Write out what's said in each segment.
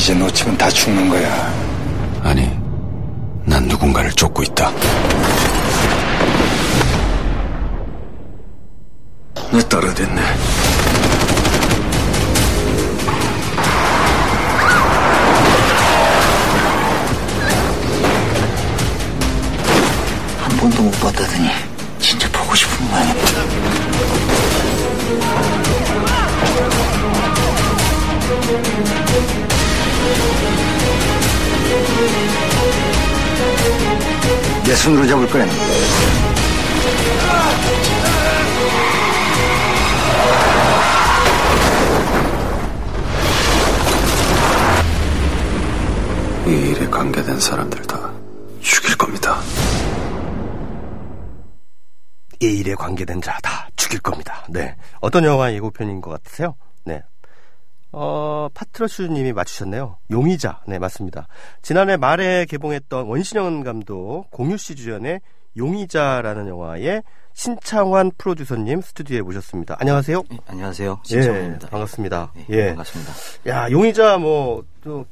이제 놓치면 다 죽는 거야. 아니, 난 누군가를 쫓고 있다. 내 떨어졌네. 한 번도 못 봤다더니 진짜 보고 싶은 모양이야. 내 손으로 잡을 거야. 이 일에 관계된 사람들 다 죽일 겁니다. 이 일에 관계된 자 다 죽일 겁니다. 네. 어떤 영화 예고편인 것 같으세요? 네. 파트러슈님이 맞추셨네요. 용의자. 네, 맞습니다. 지난해 말에 개봉했던 원신영 감독, 공유씨 주연의 용의자라는 영화에 신창환 프로듀서님 스튜디오에 모셨습니다. 안녕하세요. 네, 안녕하세요. 신창환입니다. 예, 반갑습니다. 네, 예. 반갑습니다. 야, 용의자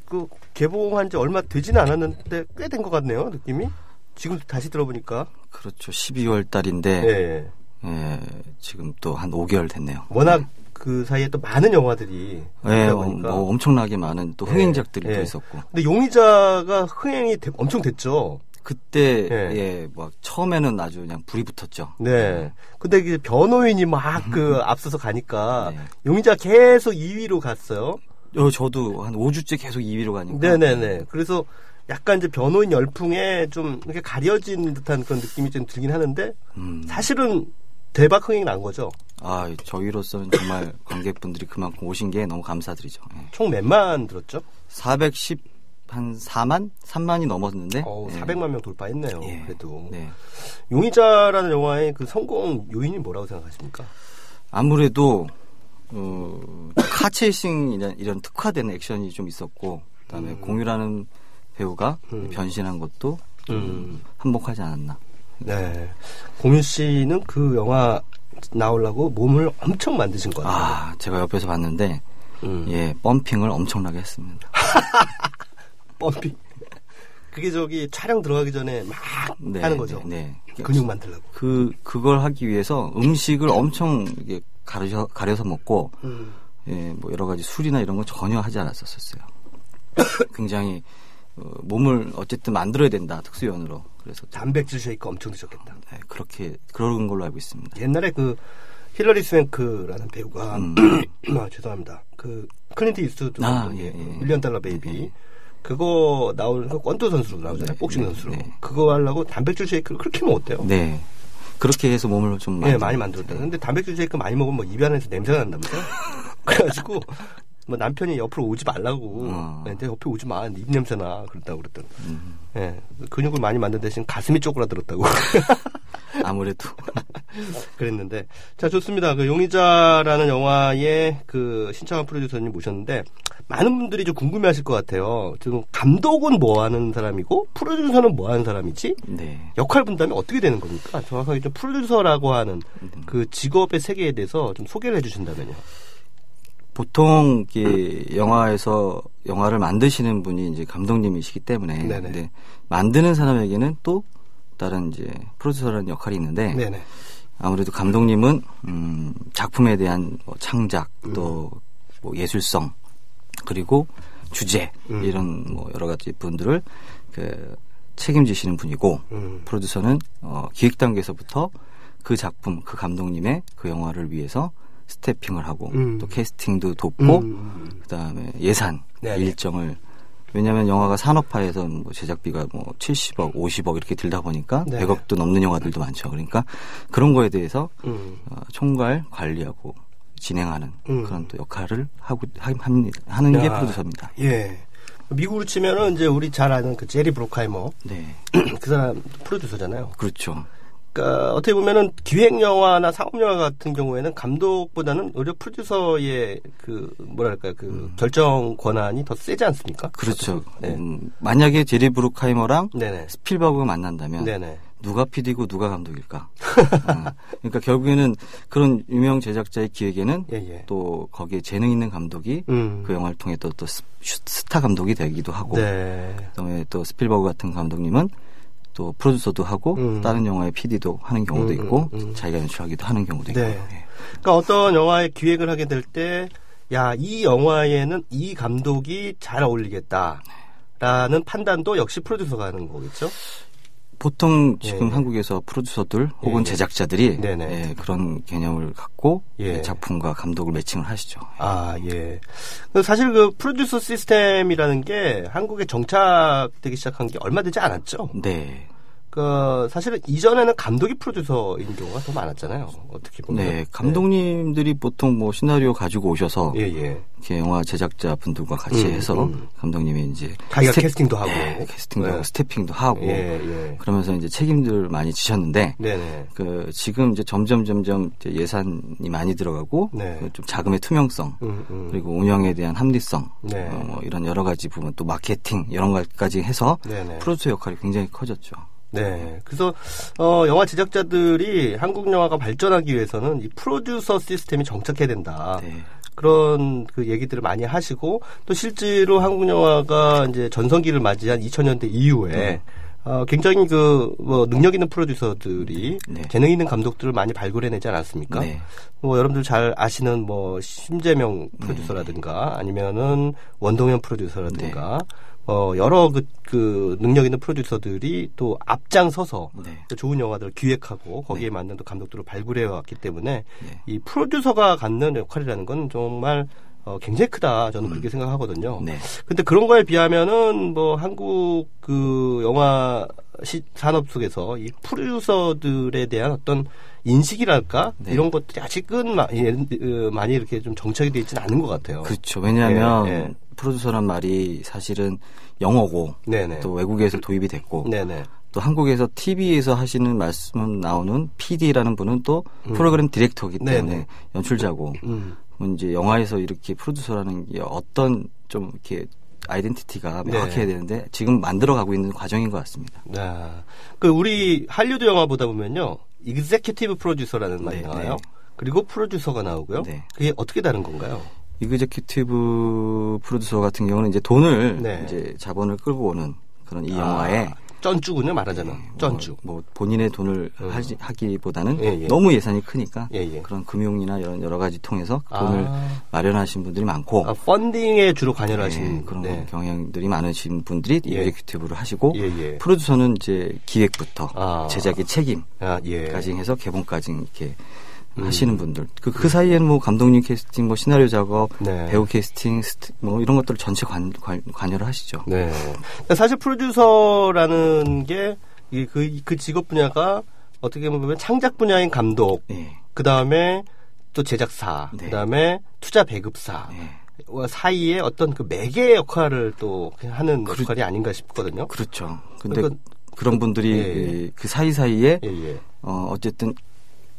그 개봉한 지 얼마 되지는 않았는데 꽤 된 것 같네요, 느낌이. 지금 다시 들어보니까. 그렇죠. 12월 달인데, 예. 예, 지금 또 한 5개월 됐네요. 워낙 그 사이에 또 많은 영화들이. 예, 뭐 엄청나게 많은 또 흥행작들이 예. 또 있었고. 근데 용의자가 흥행이 엄청 됐죠. 그때, 예, 막 처음에는 아주 그냥 불이 붙었죠. 네. 근데 그 변호인이 막 앞서서 가니까 네. 용의자 계속 2위로 갔어요. 저도 한 5주째 계속 2위로 가니까. 네네네. 그래서 약간 이제 변호인 열풍에 좀 이렇게 가려진 듯한 그런 느낌이 좀 들긴 하는데, 사실은 대박 흥행이 난 거죠. 아, 저희로서는 정말 관객분들이 그만큼 오신 게 너무 감사드리죠. 예. 총 몇만 들었죠? 410한 4만? 3만이 넘었는데. 예. 400만 명 돌파했네요. 예. 그래도. 네. 용의자라는 영화의 그 성공 요인이 뭐라고 생각하십니까? 아무래도 카체이싱 이런 특화된 액션이 좀 있었고, 그다음에 공유라는 배우가 변신한 것도 한몫하지 않았나. 네. 공유 씨는 그 영화 나오려고 몸을 엄청 만드신 것 같아요. 아, 제가 옆에서 봤는데, 예, 펌핑을 엄청나게 했습니다. 펌핑. 그게 촬영 들어가기 전에 막 네, 하는 거죠. 네. 근육 만들려고. 그걸 하기 위해서 음식을 엄청 이게 가려서 먹고, 예, 뭐 여러 가지 술이나 이런 건 전혀 하지 않았었어요. 굉장히 몸을 어쨌든 만들어야 된다, 특수요원으로. 그래서 단백질 쉐이크 엄청 드셨겠다. 네, 그런 걸로 알고 있습니다. 옛날에 그 힐러리 스웬크라는 배우가 죄송합니다. 그 클린트 이스트우드 밀리언 달러 베이비 그거 나오는 그 권투 선수로 나오잖아요. 복싱 선수로. 그거 하려고 단백질 쉐이크를 그렇게 먹었대요. 네. 그렇게 해서 몸을 좀 많이 만들었다. 근데 단백질 쉐이크 많이 먹으면 뭐 입 안에서 냄새가 난다면서요? 그래가지고 뭐 남편이 옆으로 오지 말라고. 내 옆에 오지 마. 입 냄새나. 그랬다고 그랬더니. 예. 근육을 많이 만든 대신 가슴이 쪼그라들었다고. 아무래도. 그랬는데. 자, 좋습니다. 그 용의자라는 영화에 그 신창환 프로듀서님 모셨는데 많은 분들이 좀 궁금해 하실 것 같아요. 지금 감독은 뭐 하는 사람이고 프로듀서는 뭐 하는 사람이지? 네. 역할 분담이 어떻게 되는 겁니까? 정확하게 좀 프로듀서라고 하는 그 직업의 세계에 대해서 좀 소개를 해 주신다면요. 보통 영화에서 영화를 만드시는 분이 이제 감독님이시기 때문에 근데 만드는 사람에게는 또 다른 이제 프로듀서라는 역할이 있는데 네네. 아무래도 감독님은 작품에 대한 뭐 창작 또 뭐 예술성 그리고 주제 이런 뭐 여러 가지 분들을 책임지시는 분이고 프로듀서는 기획 단계에서부터 그 작품 그 감독님의 그 영화를 위해서 스태핑을 하고 또 캐스팅도 돕고 그다음에 예산 일정을 왜냐하면 영화가 산업화해서 뭐 제작비가 뭐 70억, 50억 이렇게 들다 보니까 100억도 넘는 영화들도 많죠. 그러니까 그런 거에 대해서 총괄 관리하고 진행하는 그런 또 역할을 하는 게 프로듀서입니다. 예. 미국으로 치면은 이제 우리 잘 아는 그 제리 브로카이머. 네. 그 사람 프로듀서잖아요. 그렇죠. 그러니까 어떻게 보면은 기획 영화나 상업 영화 같은 경우에는 감독보다는 오히려 프로듀서의 그 뭐랄까요 그 결정 권한이 더 세지 않습니까? 그렇죠. 네. 만약에 제리 브루카이머랑 스필버그가 만난다면 누가 PD고 누가 감독일까? 그러니까 결국에는 그런 유명 제작자의 기획에는 또 거기에 재능 있는 감독이 그 영화를 통해 또 스타 감독이 되기도 하고 네. 그다음에 또 스필버그 같은 감독님은 또 프로듀서도 하고 다른 영화의 PD도 하는 경우도 있고 자기가 연출하기도 하는 경우도 있고. 네. 그러니까 어떤 영화의 기획을 하게 될 때 야, 이 영화에는 이 감독이 잘 어울리겠다라는 판단도 역시 프로듀서가 하는 거겠죠? 보통 지금 한국에서 프로듀서들 혹은 제작자들이 그런 개념을 갖고 작품과 감독을 매칭을 하시죠. 아, 예. 사실 그 프로듀서 시스템이라는 게 한국에 정착되기 시작한 게 얼마 되지 않았죠? 네. 그 사실은 이전에는 감독이 프로듀서인 경우가 더 많았잖아요. 어떻게 보면. 네, 감독님들이 보통 뭐 시나리오 가지고 오셔서 이렇게 영화 제작자 분들과 같이 해서 감독님이 이제 자기가 캐스팅도 하고, 캐스팅도 하고 스태핑도 하고 그러면서 이제 책임들 많이 지셨는데 그 지금 이제 점점 이제 예산이 많이 들어가고 좀 자금의 투명성 그리고 운영에 대한 합리성 뭐 이런 여러 가지 부분 또 마케팅 이런 것까지 해서 프로듀서 역할이 굉장히 커졌죠. 네. 그래서, 영화 제작자들이 한국 영화가 발전하기 위해서는 이 프로듀서 시스템이 정착해야 된다. 그런 그 얘기들을 많이 하시고, 또 실제로 한국 영화가 이제 전성기를 맞이한 2000년대 이후에, 굉장히 뭐, 능력 있는 프로듀서들이 재능 있는 감독들을 많이 발굴해내지 않았습니까? 뭐, 여러분들 잘 아시는 뭐, 심재명 프로듀서라든가, 아니면은 원동현 프로듀서라든가, 여러 그 능력 있는 프로듀서들이 또 앞장서서 좋은 영화들을 기획하고 거기에 맞는 또 감독들을 발굴해 왔기 때문에 이 프로듀서가 갖는 역할이라는 건 정말 굉장히 크다. 저는 그렇게 생각하거든요. 근데 그런 거에 비하면은 뭐 한국 그 영화 산업 속에서 이 프로듀서들에 대한 어떤 인식이랄까 이런 것들이 아직은 많이 이렇게 좀 정착이 되어 있지는 않은 것 같아요. 그렇죠. 왜냐하면 프로듀서란 말이 사실은 영어고 또 외국에서 도입이 됐고 또 한국에서 TV에서 하시는 말씀은 나오는 PD라는 분은 또 프로그램 디렉터이기 때문에 연출자고 이제 영화에서 이렇게 프로듀서라는 게 어떤 좀 이렇게 아이덴티티가 명확해야 되는데 지금 만들어가고 있는 과정인 것 같습니다. 그 우리 할리우드 영화 보다 보면요, 익제큐티브 프로듀서라는 말이 나와요. 그리고 프로듀서가 나오고요. 그게 어떻게 다른 건가요? 익제큐티브 프로듀서 같은 경우는 이제 돈을 이제 자본을 끌고 오는 그런 이 영화에 쩐주군요, 말하자면. 쩐주. 뭐 본인의 돈을 하기보다는 너무 예산이 크니까 그런 금융이나 이런 여러 가지 통해서 돈을 마련하신 분들이 많고 펀딩에 주로 관여를 하시는 그런 경향들이 많으신 분들이 익제큐티브를 하시고 프로듀서는 이제 기획부터 제작의 책임까지 해서 개봉까지 이렇게 하시는 분들. 그 사이에는 뭐 감독님 캐스팅, 뭐 시나리오 작업, 배우 캐스팅, 뭐 이런 것들을 전체 관여를 하시죠. 사실 프로듀서라는 게 그 직업 분야가 어떻게 보면 창작 분야인 감독, 그 다음에 또 제작사, 그 다음에 투자 배급사. 사이에 어떤 그 매개 역할을 또 하는 역할이 아닌가 싶거든요. 그렇죠. 근데 그런 분들이 그 사이사이에 어쨌든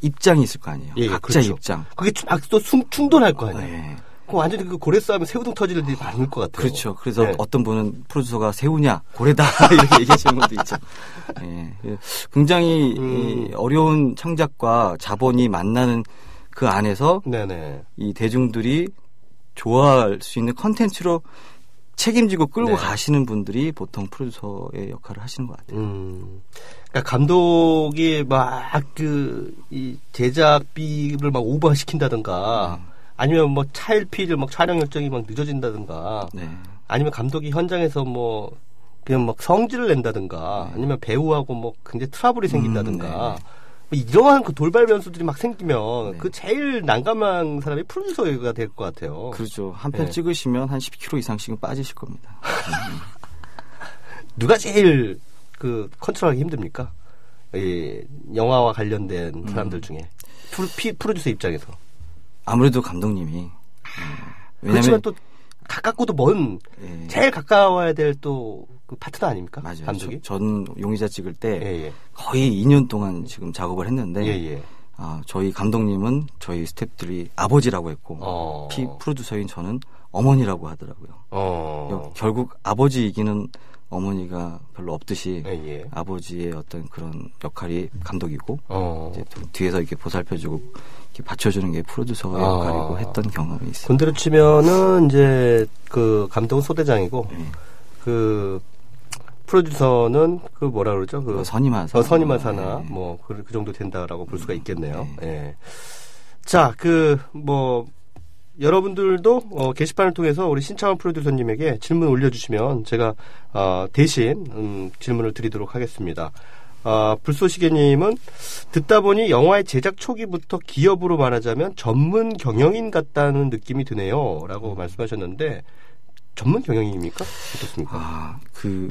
입장이 있을 거 아니에요. 각자 입장. 그게 막 또 충돌할 거 아니에요. 완전히 그 고래 싸움에 새우등 터질 일이 많을 것 같아요. 그렇죠. 그래서 어떤 분은 프로듀서가 새우냐 고래다 이렇게 얘기하시는 분도 있죠. 굉장히 어려운 창작과 자본이 만나는 그 안에서 이 대중들이 좋아할 수 있는 컨텐츠로 책임지고 끌고 가시는 분들이 보통 프로듀서의 역할을 하시는 것 같아요. 그러니까 감독이 막 이 제작비를 막 오버시킨다든가 아니면 뭐 차일피일 막 촬영 일정이 막 늦어진다든가 아니면 감독이 현장에서 뭐 그냥 막 성질을 낸다든가 아니면 배우하고 뭐 굉장히 트러블이 생긴다든가 이러한 그 돌발 변수들이 막 생기면 그 제일 난감한 사람이 프로듀서가 될 것 같아요. 그렇죠. 한 편 찍으시면 한 10kg 이상씩은 빠지실 겁니다. 누가 제일 그 컨트롤하기 힘듭니까? 이 영화와 관련된 사람들 중에 프로듀서 입장에서 아무래도 감독님이 그렇지만 또 가깝고도 먼 제일 가까워야 될 또 그 파트너 아닙니까? 맞아요. 감독이? 전 용의자 찍을 때 거의 2년 동안 지금 작업을 했는데 저희 감독님은 저희 스태프들이 아버지라고 했고 프로듀서인 저는 어머니라고 하더라고요. 결국 아버지이기는 어머니가 별로 없듯이 예. 아버지의 어떤 그런 역할이 감독이고 이제 좀 뒤에서 이렇게 보살펴주고 이렇게 받쳐주는 게 프로듀서의 역할이고 했던 경험이 있어요. 군대로 치면은 이제 그 감독은 소대장이고 그 프로듀서는 그 뭐라 그러죠? 그 선임하사. 선임하사나 뭐 그 정도 된다라고 볼 수가 있겠네요. 예. 자, 그 뭐 여러분들도 게시판을 통해서 우리 신창원 프로듀서님에게 질문 올려주시면 제가 대신 질문을 드리도록 하겠습니다. 불쏘시개님은 듣다 보니 영화의 제작 초기부터 기업으로 말하자면 전문 경영인 같다는 느낌이 드네요. 라고 말씀하셨는데 전문 경영인입니까? 어떻습니까?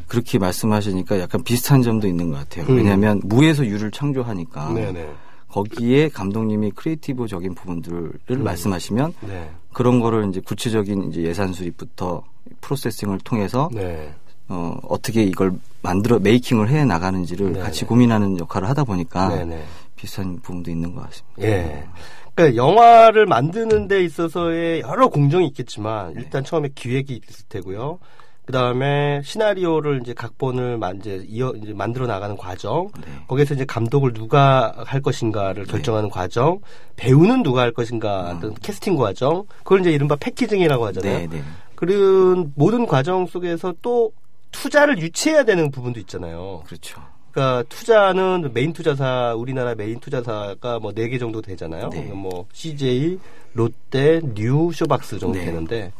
그렇게 말씀하시니까 약간 비슷한 점도 있는 것 같아요. 왜냐하면 무에서 유를 창조하니까 네네. 거기에 감독님이 크리에이티브적인 부분들을 말씀하시면 네. 그런 거를 이제 구체적인 이제 예산 수립부터 프로세싱을 통해서 네. 어떻게 이걸 메이킹을 해 나가는지를 네네. 같이 고민하는 역할을 하다 보니까 네네. 비슷한 부분도 있는 것 같습니다. 예. 그러니까 영화를 만드는 데 있어서의 여러 공정이 있겠지만 일단 처음에 기획이 있을 테고요. 그 다음에 시나리오를 이제 각본을 이제 만들어 나가는 과정, 거기에서 이제 감독을 누가 할 것인가를 결정하는 과정, 배우는 누가 할 것인가 어떤 캐스팅 과정, 그걸 이제 이른바 패키징이라고 하잖아요. 그런 모든 과정 속에서 또 투자를 유치해야 되는 부분도 있잖아요. 그렇죠. 그러니까 투자는 메인 투자사, 우리나라 메인 투자사가 뭐 4개 정도 되잖아요. 뭐 CJ, 롯데, 뉴, 쇼박스 정도 되는데.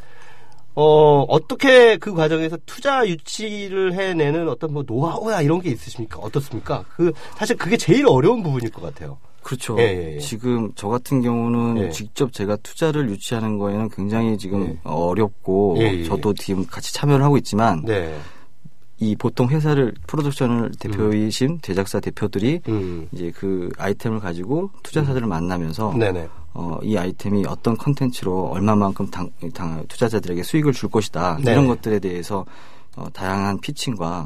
어떻게 그 과정에서 투자 유치를 해내는 어떤 뭐 노하우나 이런 게 있으십니까? 어떻습니까? 사실 그게 제일 어려운 부분일 것 같아요. 그렇죠. 예. 지금 저 같은 경우는 직접 제가 투자를 유치하는 거에는 굉장히 지금 어렵고 저도 지금 같이 참여를 하고 있지만 이 보통 회사를 프로덕션을 대표이신 제작사 대표들이 이제 그 아이템을 가지고 투자사들을 만나면서 이 아이템이 어떤 컨텐츠로 얼마만큼 투자자들에게 수익을 줄 것이다 이런 것들에 대해서 다양한 피칭과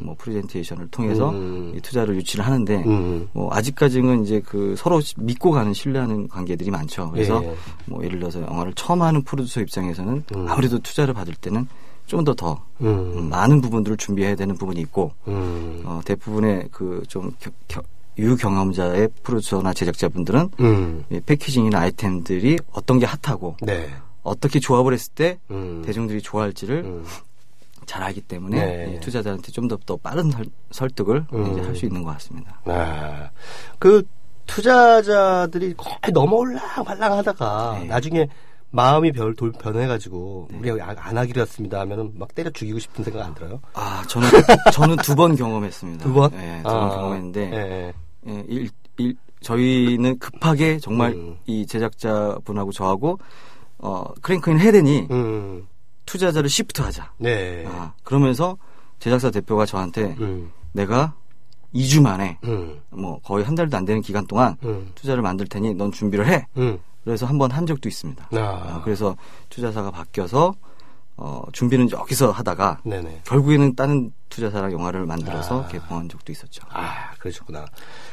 뭐 프레젠테이션을 통해서 이 투자를 유치를 하는데 뭐 아직까지는 이제 그 서로 믿고 가는 신뢰하는 관계들이 많죠. 그래서 뭐 예를 들어서 영화를 처음 하는 프로듀서 입장에서는 아무래도 투자를 받을 때는 좀 더 많은 부분들을 준비해야 되는 부분이 있고 대부분의 그 좀 유경험자의 프로듀서나 제작자분들은 패키징이나 아이템들이 어떤 게 핫하고 어떻게 조합을 했을 때 대중들이 좋아할지를 잘 알기 때문에 투자자한테 좀 더 빠른 설득을 할 수 있는 것 같습니다. 그 투자자들이 거의 넘어올랑말랑하다가 나중에 마음이 변해가지고 우리가 안 하기로 했습니다 하면은 막 때려 죽이고 싶은 생각 안 들어요? 저는 2번 경험했습니다. 2번? 네, 2번 경험했는데 저희는 급하게 정말 이 제작자분하고 저하고 크랭크인 해야 되니 투자자를 시프트하자. 그러면서 제작사 대표가 저한테 내가 2주 만에 뭐 거의 한 달도 안 되는 기간 동안 투자를 만들 테니 넌 준비를 해. 그래서 한번 한 적도 있습니다. 그래서 투자사가 바뀌어서 준비는 여기서 하다가 결국에는 다른 투자사랑 영화를 만들어서 개봉한 적도 있었죠. 그러셨구나.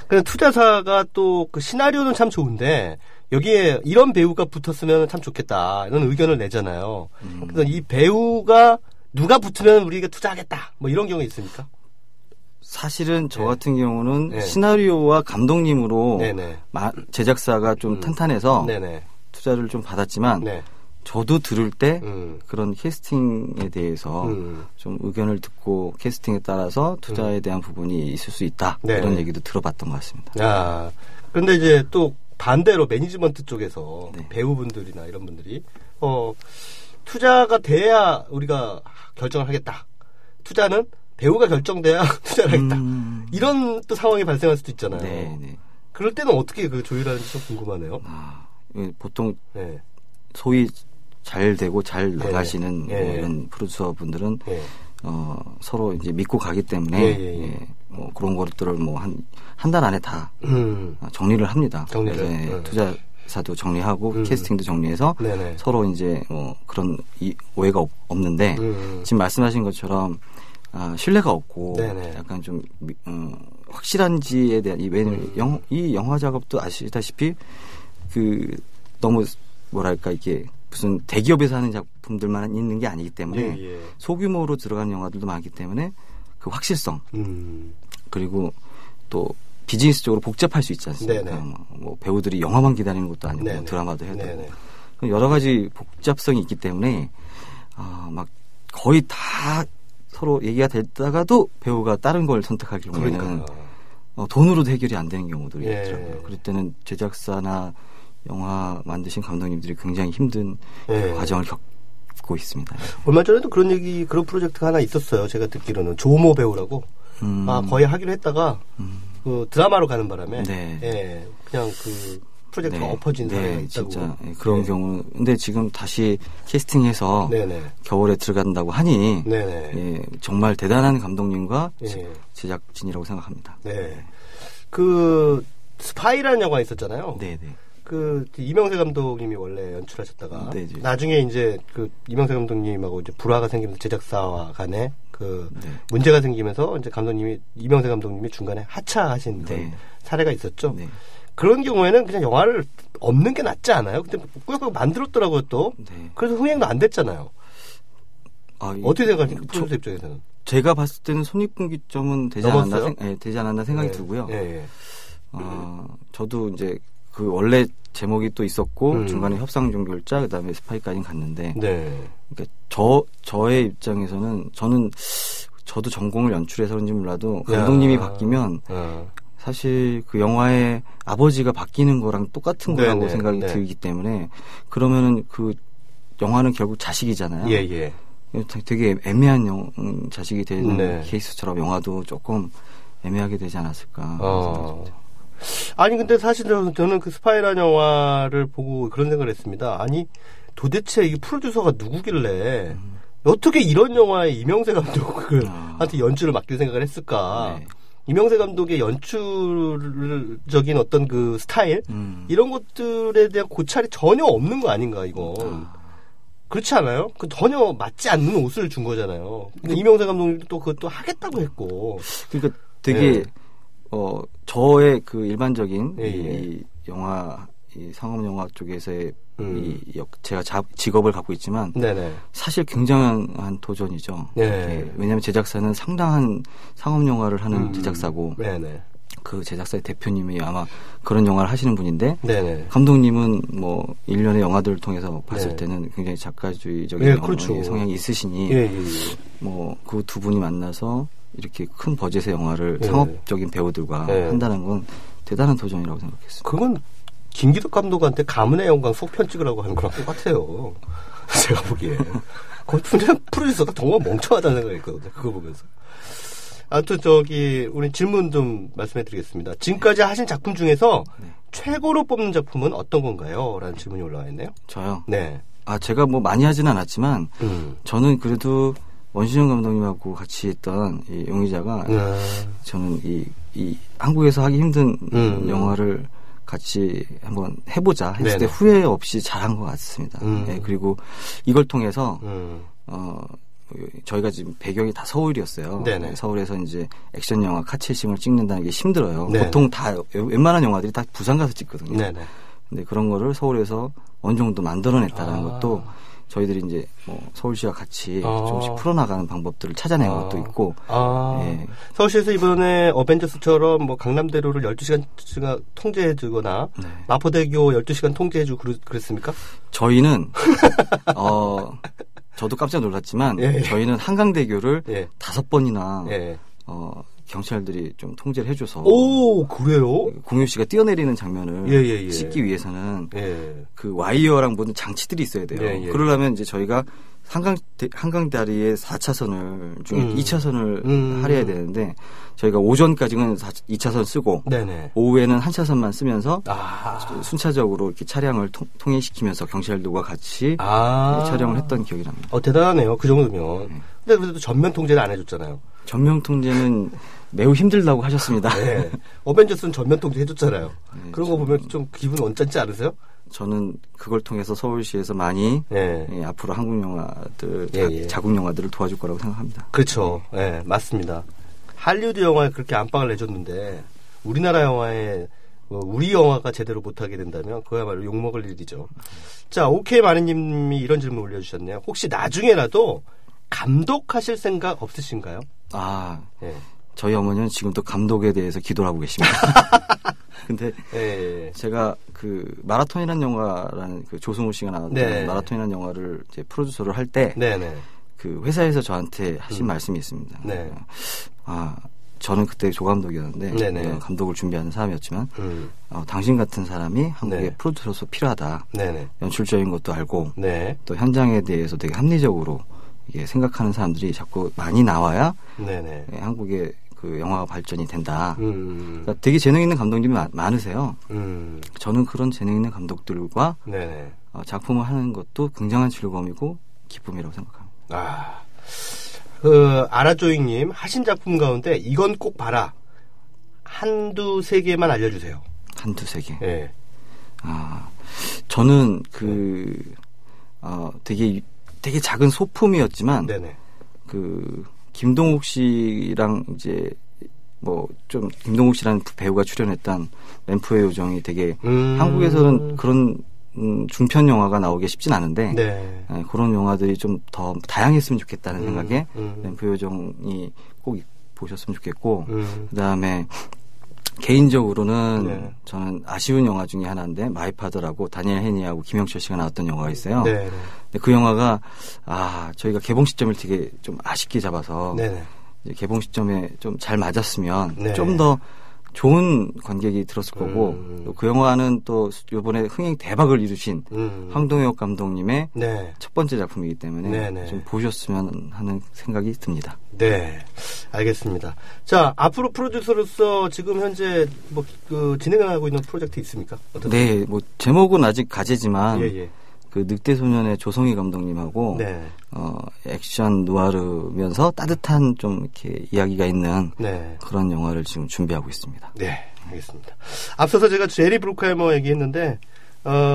근데 투자사가 또 그 시나리오는 참 좋은데 여기에 이런 배우가 붙었으면 참 좋겠다 이런 의견을 내잖아요. 그래서 이 배우가 누가 붙으면 우리가 투자하겠다 뭐 이런 경우 있습니까? 사실은 저 같은 경우는 시나리오와 감독님으로 제작사가 좀 탄탄해서 투자를 좀 받았지만 저도 들을 때 그런 캐스팅에 대해서 좀 의견을 듣고 캐스팅에 따라서 투자에 대한 부분이 있을 수 있다 이런 얘기도 들어봤던 것 같습니다. 그런데 이제 또 반대로 매니지먼트 쪽에서 배우분들이나 이런 분들이 투자가 돼야 우리가 결정을 하겠다. 투자는 배우가 결정돼야 투자를 하겠다. 이런 또 상황이 발생할 수도 있잖아요. 그럴 때는 어떻게 그 조율하는지 좀 궁금하네요. 보통 소위 잘 되고 잘 나가시는 뭐 이런 프로듀서 분들은 서로 이제 믿고 가기 때문에 뭐 그런 것들을 뭐 한 달 안에 다 정리를 합니다. 그래서 투자사도 정리하고 캐스팅도 정리해서 서로 이제 그런 오해가 없는데 지금 말씀하신 것처럼 신뢰가 없고 약간 좀 확실한지에 대한 이 영화 작업도 아시다시피 그 너무 뭐랄까 이게 무슨 대기업에서 하는 작품들만 있는 게 아니기 때문에 소규모로 들어가는 영화들도 많기 때문에 그 확실성 그리고 또 비즈니스적으로 복잡할 수 있지 않습니까? 뭐 배우들이 영화만 기다리는 것도 아니고 네네. 드라마도 해도 여러 가지 복잡성이 있기 때문에 막 거의 다 서로 얘기가 됐다가도 배우가 다른 걸 선택할 경우에는 돈으로도 해결이 안 되는 경우들이 있더라고요. 그럴 때는 제작사나 영화 만드신 감독님들이 굉장히 힘든 과정을 겪고 있습니다. 얼마 전에도 그런 프로젝트가 하나 있었어요. 제가 듣기로는 조모 배우라고 거의 하기로 했다가 그 드라마로 가는 바람에 그냥 그 프로젝트가 엎어진 사례가 있다고. 진짜 그런 경우. 근데 지금 다시 캐스팅해서 겨울에 들어간다고 하니 정말 대단한 감독님과 제작진이라고 생각합니다. 그 스파이라는 영화 있었잖아요. 네네. 그 이명세 감독님이 원래 연출하셨다가 나중에 이제 그 이명세 감독님하고 이제 불화가 생기면서 제작사와 간에 그 문제가 생기면서 이제 이명세 감독님이 중간에 하차하신 그런 사례가 있었죠. 그런 경우에는 그냥 영화를 없는 게 낫지 않아요? 근데 꾸역꾸역 만들었더라고요 또. 그래서 흥행도 안 됐잖아요. 어떻게 생각하십니까? 프로듀서 입장에서는. 제가 봤을 때는 손익분기점은 되지 않았나 생각이 들고요. 저도 이제 그 원래 제목이 또 있었고 중간에 협상 종결자 그다음에 스파이까지 갔는데 그러니까 저의 입장에서는 저도 전공을 연출해서 그런지 몰라도 감독님이 바뀌면 사실 그 영화의 아버지가 바뀌는 거랑 똑같은 거라고 생각이 들기 때문에 그러면은 그 영화는 결국 자식이잖아요. 되게 애매한 자식이 되는 케이스처럼 영화도 조금 애매하게 되지 않았을까 생각합니다. 아니 근데 사실은 저는 그 스파이라는 영화를 보고 그런 생각을 했습니다. 아니 도대체 이 프로듀서가 누구길래 어떻게 이런 영화에 이명세 감독한테 연출을 맡길 생각을 했을까? 이명세 감독의 연출적인 어떤 그 스타일 이런 것들에 대한 고찰이 전혀 없는 거 아닌가 이건. 그렇지 않아요? 그 전혀 맞지 않는 옷을 준 거잖아요. 이명세 감독님도 또 그것도 하겠다고 했고. 그러니까 되게 저의 그 일반적인 이 영화, 이 상업 영화 쪽에서의 제가 직업을 갖고 있지만 사실 굉장한 도전이죠. 왜냐하면 제작사는 상당한 상업 영화를 하는 제작사고 그 제작사의 대표님이 아마 그런 영화를 하시는 분인데 감독님은 뭐 일련의 영화들을 통해서 봤을 때는 굉장히 작가주의적인 성향이 있으시니 뭐 그 두 분이 만나서 이렇게 큰 버젯의 영화를 상업적인 배우들과 한다는 건 대단한 도전이라고 생각했습니다. 그건 김기덕 감독한테 가문의 영광 속편 찍으라고 하는 거랑 똑같아요. 제가 보기에. 거의 프로듀서가 정말 멍청하다는 생각이 있거든요. 그거 보면서. 아무튼 우리 질문 좀 말씀해 드리겠습니다. 지금까지 하신 작품 중에서 최고로 뽑는 작품은 어떤 건가요? 라는 질문이 올라와 있네요. 저요? 제가 뭐 많이 하진 않았지만 저는 그래도 원시정 감독님하고 같이 했던 이 용의자가 저는 이 한국에서 하기 힘든 영화를 같이 한번 해보자 했을 때 후회 없이 잘한 것 같습니다. 그리고 이걸 통해서 저희가 지금 배경이 다 서울이었어요. 서울에서 이제 액션 영화 카체싱을 찍는다는 게 힘들어요. 보통 다 웬만한 영화들이 다 부산 가서 찍거든요. 근데 그런 거를 서울에서 어느 정도 만들어냈다는 것도 저희들이 이제 뭐 서울시와 같이 조금씩 풀어나가는 방법들을 찾아낸 것도 있고. 서울시에서 이번에 어벤져스처럼 뭐 강남대로를 12시간 통제해주거나 마포대교 12시간 통제해주고 그랬습니까? 저희는 저도 깜짝 놀랐지만 저희는 한강대교를 5번이나 경찰들이 좀 통제를 해줘서. 오, 그래요? 공유 씨가 뛰어내리는 장면을 찍기 위해서는 그 와이어랑 모든 장치들이 있어야 돼요. 그러려면 이제 저희가 한강다리의 4차선을 중에 2차선을 할애해야 되는데 저희가 오전까지는 2차선 쓰고 오후에는 1차선만 쓰면서 순차적으로 이렇게 차량을 통행시키면서 경찰들과 같이 촬영을 했던 기억이 납니다. 대단하네요. 그 정도면. 근데 그래도 전면 통제를 안 해줬잖아요. 전면 통제는 매우 힘들다고 하셨습니다. 어벤져스는 전면 통제 해줬잖아요. 그런 거 보면 좀 기분 언짢지 않으세요? 저는 그걸 통해서 서울시에서 많이 앞으로 한국 영화들, 자국 영화들을 도와줄 거라고 생각합니다. 그렇죠. 맞습니다. 할리우드 영화에 그렇게 안방을 내줬는데 우리나라 영화에 우리 영화가 제대로 못하게 된다면 그야말로 욕먹을 일이죠. 자, 오케이 마리님이 이런 질문 올려주셨네요. 혹시 나중에라도 감독하실 생각 없으신가요? 네. 저희 어머니는 지금도 감독에 대해서 기도를 하고 계십니다. 근데 제가 그 마라톤이라는 영화라는 그 조승우 씨가 나왔던 마라톤이라는 영화를 이제 프로듀서를 할 때 그 회사에서 저한테 하신 말씀이 있습니다. 저는 그때 조감독이었는데 감독을 준비하는 사람이었지만 당신 같은 사람이 한국의 프로듀서로서 필요하다. 연출적인 것도 알고 또 현장에 대해서 되게 합리적으로 이게 생각하는 사람들이 자꾸 많이 나와야 한국의 그 영화가 발전이 된다. 그러니까 되게 재능 있는 감독님이 많으세요. 저는 그런 재능 있는 감독들과 작품을 하는 것도 굉장한 즐거움이고 기쁨이라고 생각합니다. 아라조잉님 하신 작품 가운데 이건 꼭 봐라. 한두 세 개만 알려주세요. 한두 세 개. 저는 되게 작은 소품이었지만 그 김동욱 씨랑 이제 뭐 좀 김동욱 씨라는 배우가 출연했던 램프의 요정이 되게 한국에서는 그런 중편 영화가 나오기 쉽진 않은데 그런 영화들이 좀 더 다양했으면 좋겠다는 생각에 램프의 요정이 꼭 보셨으면 좋겠고 그다음에 개인적으로는 저는 아쉬운 영화 중에 하나인데 마이파더라고 다니엘 헤니하고 김영철 씨가 나왔던 영화가 있어요. 근데 그 영화가 저희가 개봉 시점을 되게 좀 아쉽게 잡아서 이제 개봉 시점에 좀 잘 맞았으면 좀 더 좋은 관객이 들었을 거고 또 그 영화는 또 이번에 흥행 대박을 이루신 황동혁 감독님의 첫 번째 작품이기 때문에 좀 보셨으면 하는 생각이 듭니다. 네, 알겠습니다. 자, 앞으로 프로듀서로서 지금 현재 진행하고 있는 프로젝트 있습니까? 네, 뭐 제목은 아직 가제지만 그 늑대소년의 조성희 감독님하고 액션 누아르면서 따뜻한 좀 이렇게 이야기가 있는 그런 영화를 지금 준비하고 있습니다. 네, 알겠습니다. 앞서서 제가 제리 브루크하이머 얘기했는데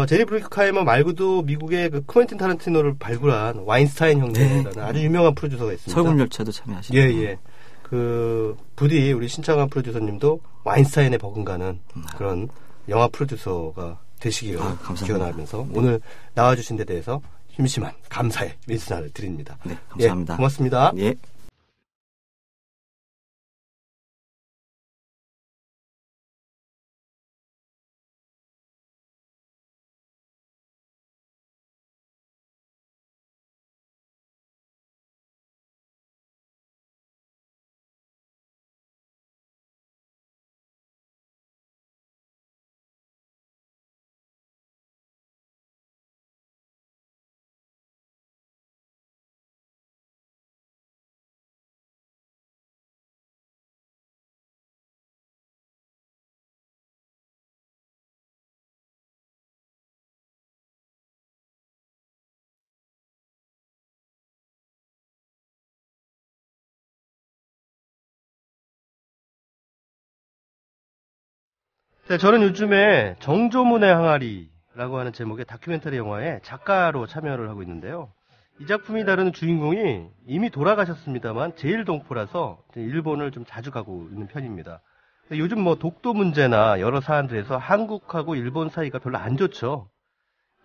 제리 브루크하이머 말고도 미국의 그 쿠엔틴 타란티노를 발굴한 와인스타인 형제라는 아주 유명한 프로듀서가 있습니다. 설국열차도 참여하시죠. 그 부디 우리 신창환 프로듀서님도 와인스타인에 버금가는 그런 영화 프로듀서가 되시기를 기원하면서 오늘 나와주신 데 대해서 심심한 감사의 메시지를 드립니다. 네, 감사합니다. 고맙습니다. 네, 저는 요즘에 정조문의 항아리라고 하는 제목의 다큐멘터리 영화에 작가로 참여를 하고 있는데요. 이 작품이 다루는 주인공이 이미 돌아가셨습니다만 제일동포라서 일본을 좀 자주 가고 있는 편입니다. 요즘 뭐 독도 문제나 여러 사안들에서 한국하고 일본 사이가 별로 안 좋죠.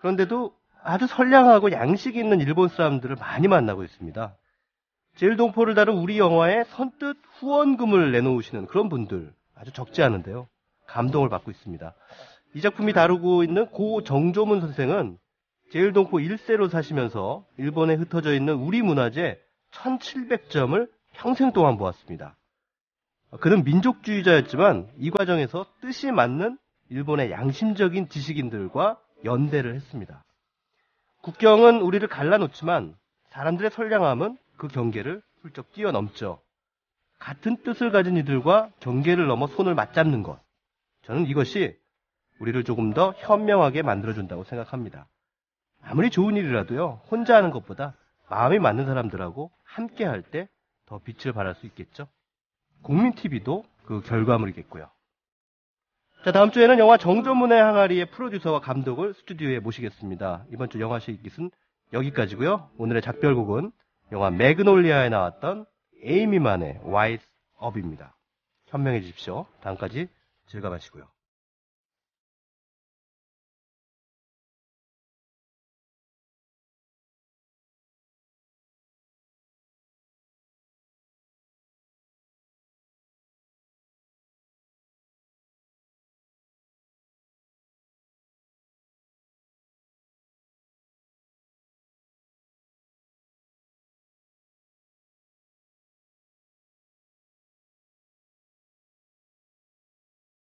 그런데도 아주 선량하고 양식 있는 일본 사람들을 많이 만나고 있습니다. 제일동포를 다룬 우리 영화에 선뜻 후원금을 내놓으시는 그런 분들 아주 적지 않은데요. 감동을 받고 있습니다. 이 작품이 다루고 있는 고 정조문 선생은 제일동포 1세로 사시면서 일본에 흩어져 있는 우리 문화재 1700점을 평생 동안 보았습니다. 그는 민족주의자였지만 이 과정에서 뜻이 맞는 일본의 양심적인 지식인들과 연대를 했습니다. 국경은 우리를 갈라놓지만 사람들의 선량함은 그 경계를 훌쩍 뛰어넘죠. 같은 뜻을 가진 이들과 경계를 넘어 손을 맞잡는 것. 저는 이것이 우리를 조금 더 현명하게 만들어준다고 생각합니다. 아무리 좋은 일이라도요, 혼자 하는 것보다 마음이 맞는 사람들하고 함께 할 때 더 빛을 발할 수 있겠죠. 국민TV도 그 결과물이겠고요. 자, 다음 주에는 영화 정조문의 항아리의 프로듀서와 감독을 스튜디오에 모시겠습니다. 이번 주 영화 시기은 여기까지고요. 오늘의 작별곡은 영화 매그놀리아에 나왔던 에이미만의 Wise Up입니다. 현명해 주십시오. 다음까지 즐거워하시고요.